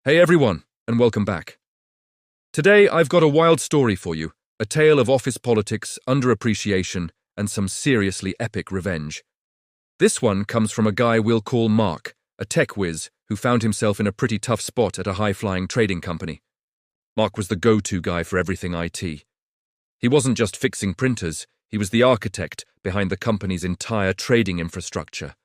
Hey everyone, and welcome back. Today I've got a wild story for you, a tale of office politics, underappreciation, and some seriously epic revenge. This one comes from a guy we'll call Mark, a tech whiz who found himself in a pretty tough spot at a high-flying trading company. Mark was the go-to guy for everything IT. He wasn't just fixing printers, he was the architect behind the company's entire trading infrastructure.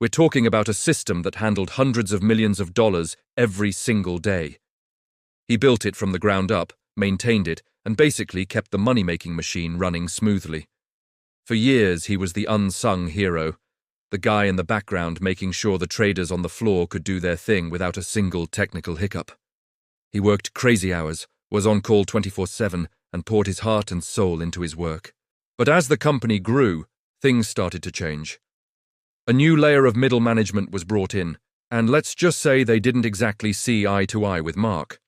We're talking about a system that handled hundreds of millions of dollars every single day. He built it from the ground up, maintained it, and basically kept the money-making machine running smoothly. For years, he was the unsung hero, the guy in the background making sure the traders on the floor could do their thing without a single technical hiccup. He worked crazy hours, was on call 24/7, and poured his heart and soul into his work. But as the company grew, things started to change. A new layer of middle management was brought in, and let's just say they didn't exactly see eye to eye with Mark.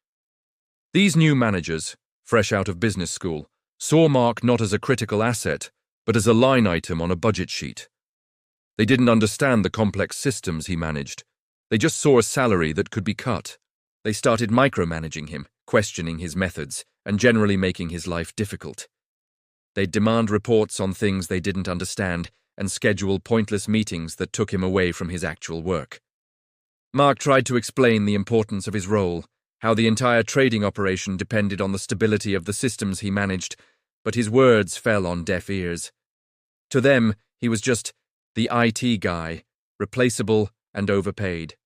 These new managers, fresh out of business school, saw Mark not as a critical asset, but as a line item on a budget sheet. They didn't understand the complex systems he managed. They just saw a salary that could be cut. They started micromanaging him, questioning his methods, and generally making his life difficult. They'd demand reports on things they didn't understand, and schedule pointless meetings that took him away from his actual work. Mark tried to explain the importance of his role, how the entire trading operation depended on the stability of the systems he managed, but his words fell on deaf ears. To them, he was just the IT guy, replaceable and overpaid.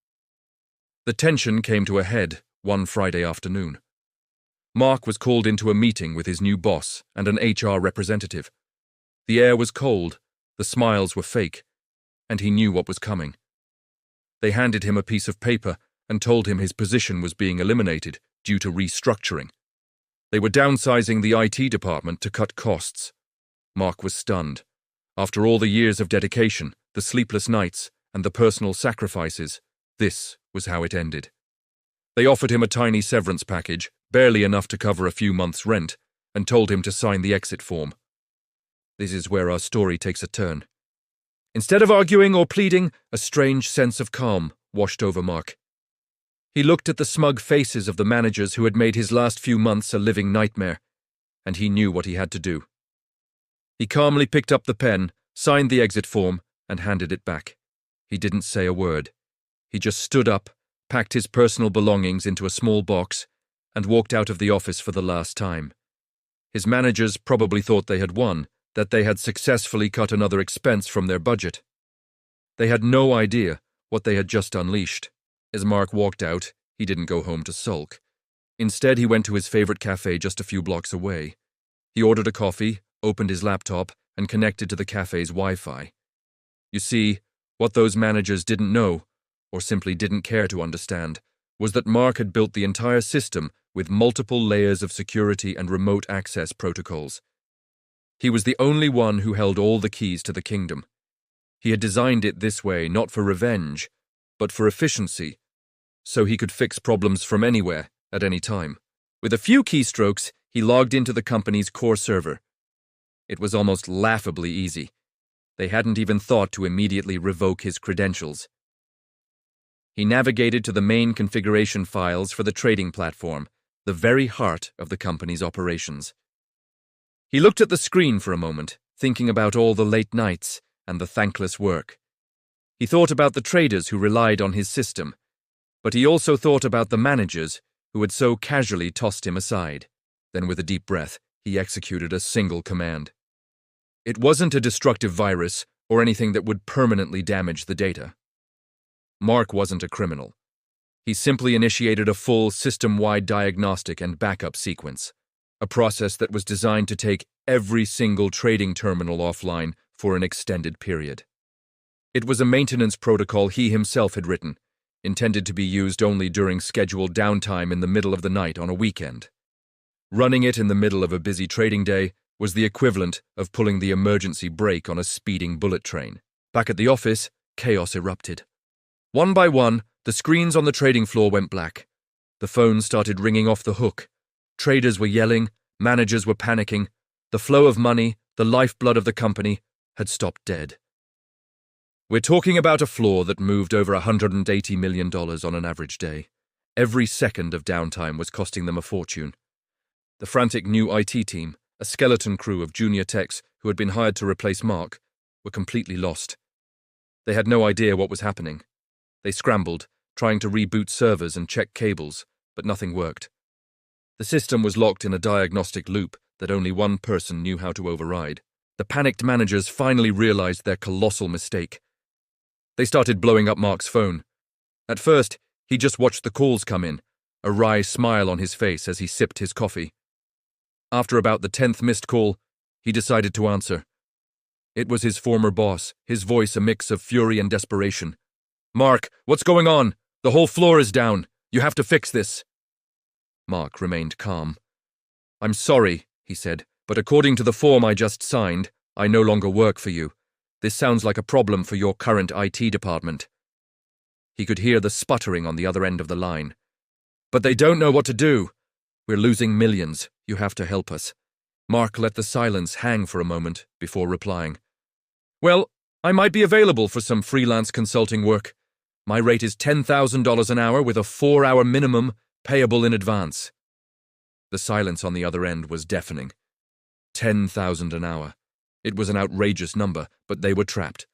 The tension came to a head one Friday afternoon. Mark was called into a meeting with his new boss and an HR representative. The air was cold. The smiles were fake, and he knew what was coming. They handed him a piece of paper and told him his position was being eliminated due to restructuring. They were downsizing the IT department to cut costs. Mark was stunned. After all the years of dedication, the sleepless nights, and the personal sacrifices, this was how it ended. They offered him a tiny severance package, barely enough to cover a few months' rent, and told him to sign the exit form. This is where our story takes a turn. Instead of arguing or pleading, a strange sense of calm washed over Mark. He looked at the smug faces of the managers who had made his last few months a living nightmare, and he knew what he had to do. He calmly picked up the pen, signed the exit form, and handed it back. He didn't say a word. He just stood up, packed his personal belongings into a small box, and walked out of the office for the last time. His managers probably thought they had won, that they had successfully cut another expense from their budget. They had no idea what they had just unleashed. As Mark walked out, he didn't go home to sulk. Instead, he went to his favorite cafe just a few blocks away. He ordered a coffee, opened his laptop, and connected to the cafe's Wi-Fi. You see, what those managers didn't know, or simply didn't care to understand, was that Mark had built the entire system with multiple layers of security and remote access protocols. He was the only one who held all the keys to the kingdom. He had designed it this way not for revenge, but for efficiency, so he could fix problems from anywhere, at any time. With a few keystrokes, he logged into the company's core server. It was almost laughably easy. They hadn't even thought to immediately revoke his credentials. He navigated to the main configuration files for the trading platform, the very heart of the company's operations. He looked at the screen for a moment, thinking about all the late nights and the thankless work. He thought about the traders who relied on his system, but he also thought about the managers who had so casually tossed him aside. Then with a deep breath, he executed a single command. It wasn't a destructive virus or anything that would permanently damage the data. Mark wasn't a criminal. He simply initiated a full system-wide diagnostic and backup sequence. A process that was designed to take every single trading terminal offline for an extended period. It was a maintenance protocol he himself had written, intended to be used only during scheduled downtime in the middle of the night on a weekend. Running it in the middle of a busy trading day was the equivalent of pulling the emergency brake on a speeding bullet train. Back at the office, chaos erupted. One by one, the screens on the trading floor went black. The phones started ringing off the hook. Traders were yelling, managers were panicking. The flow of money, the lifeblood of the company, had stopped dead. We're talking about a floor that moved over $180 million on an average day. Every second of downtime was costing them a fortune. The frantic new IT team, a skeleton crew of junior techs who had been hired to replace Mark, were completely lost. They had no idea what was happening. They scrambled, trying to reboot servers and check cables, but nothing worked. The system was locked in a diagnostic loop that only one person knew how to override. The panicked managers finally realized their colossal mistake. They started blowing up Mark's phone. At first, he just watched the calls come in, a wry smile on his face as he sipped his coffee. After about the 10th missed call, he decided to answer. It was his former boss, his voice a mix of fury and desperation. "Mark, what's going on? The whole floor is down. You have to fix this." Mark remained calm. "I'm sorry," he said, "but according to the form I just signed, I no longer work for you. This sounds like a problem for your current IT department." He could hear the sputtering on the other end of the line. "But they don't know what to do. We're losing millions. You have to help us." Mark let the silence hang for a moment before replying. "Well, I might be available for some freelance consulting work. My rate is $10,000 an hour with a 4-hour minimum payable in advance." The silence on the other end was deafening. 10,000 an hour. It was an outrageous number, but they were trapped.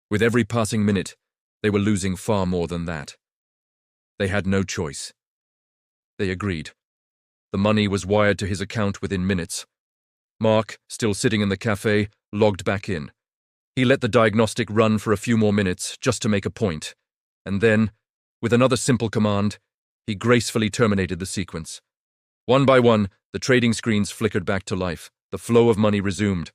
With every passing minute, they were losing far more than that. They had no choice. They agreed. The money was wired to his account within minutes. Mark, still sitting in the café, logged back in. He let the diagnostic run for a few more minutes just to make a point, and then, with another simple command, he gracefully terminated the sequence. One by one, the trading screens flickered back to life. The flow of money resumed.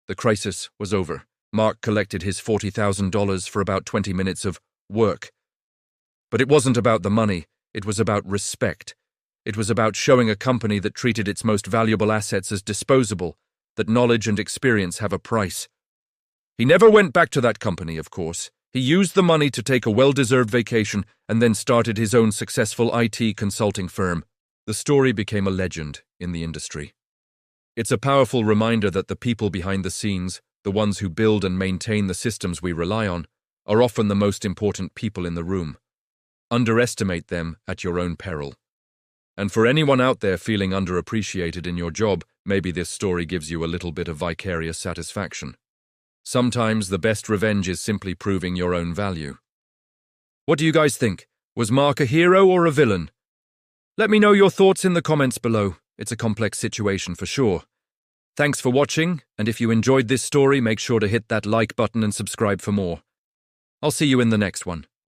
The crisis was over. Mark collected his $40,000 for about 20 minutes of work. But it wasn't about the money, it was about respect. It was about showing a company that treated its most valuable assets as disposable, that knowledge and experience have a price. He never went back to that company, of course. He used the money to take a well-deserved vacation and then started his own successful IT consulting firm. The story became a legend in the industry. It's a powerful reminder that the people behind the scenes, the ones who build and maintain the systems we rely on, are often the most important people in the room. Underestimate them at your own peril. And for anyone out there feeling underappreciated in your job, maybe this story gives you a little bit of vicarious satisfaction. Sometimes the best revenge is simply proving your own value. What do you guys think? Was Mark a hero or a villain? Let me know your thoughts in the comments below. It's a complex situation for sure. Thanks for watching, and if you enjoyed this story, make sure to hit that like button and subscribe for more. I'll see you in the next one.